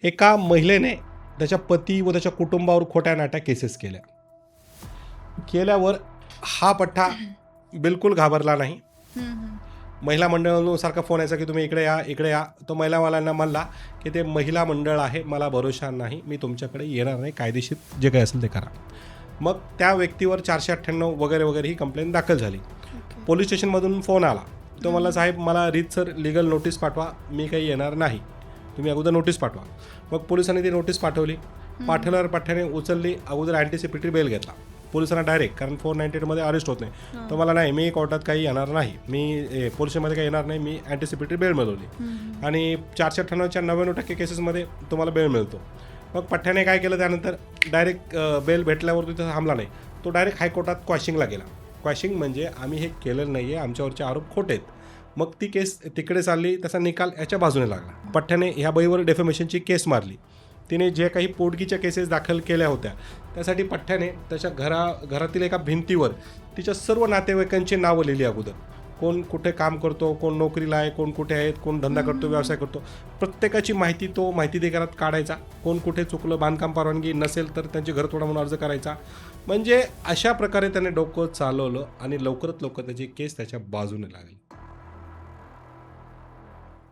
एका महिलेने त्याच्या पती व त्याच्या कुटुंबावर खोट्या नाट्या केसेस केल्यावर हा पठ्ठा बिलकुल घाबरला नाही. महिला मंडळाकडून सारखा फोन यायचा की तुम्ही इकडे या इकडे या. तो महिलावाल्यांना म्हणला की ते महिला मंडळ आहे, मला भरोसा नाही, मी तुमच्याकडे येणार नाही, कायदेशीर जे काही असेल ते करा. मग त्या व्यक्तीवर 498 वगैरे वगैरे ही कंप्लेंट दाखल झाली. पोलीस स्टेशनमधून फोन आला. तो मला साहेब मला रीतसर लीगल नोटीस पाठवा, मी काही येणार नाही, तुम्ही अगोदर नोटीस पाठवा. मग पोलिसांनी ती नोटीस पाठवली. पाठवल्यावर पठ्ठ्याने उचलली, अगोदर अँटिसिपेटरी बेल घेतला पोलिसांना डायरेक्ट, कारण 498मध्ये अरेस्ट होत नाही. तर मला नाही, मी कोर्टात काही येणार नाही, मी पोलिसमध्ये काही येणार नाही, मी अँटिसिपेटरी बेल मिळवली आणि 498च्या 99% केसेसमध्ये तुम्हाला बेल मिळतो. मग पठ्ठ्याने काय केलं त्यानंतर डायरेक्ट बेल भेटल्यावर तिथं थांबला नाही, तो डायरेक्ट हायकोर्टात क्वॅशिंगला गेला. क्वॅशिंग म्हणजे आम्ही हे केलेलं नाही आहे, आमच्यावरचे आरोप खोटे आहेत. मग ती केस तिकडे चालली, त्याचा निकाल याच्या बाजूने लागला. पठ्ठ्याने ह्या बाईवर डेफेमेशनची केस मारली. तिने जे काही पोटगीच्या केसेस दाखल केल्या होत्या त्यासाठी पठ्ठ्याने त्याच्या घरातील एका भिंतीवर तिच्या सर्व नातेवाईकांची नावं लिहिली अगोदर. कोण कुठे काम करतो, कोण नोकरीला आहे, कोण कुठे आहेत, कोण धंदा करतो, व्यवसाय करतो, प्रत्येकाची माहिती तो माहिती अधिकारात काढायचा. कोण कुठे चुकलं, बांधकाम परवानगी नसेल तर त्यांची घरतोडा म्हणून अर्ज करायचा. म्हणजे अशा प्रकारे त्याने डोकं चालवलं आणि लवकरात लवकर त्याची केस त्याच्या बाजूने लागली.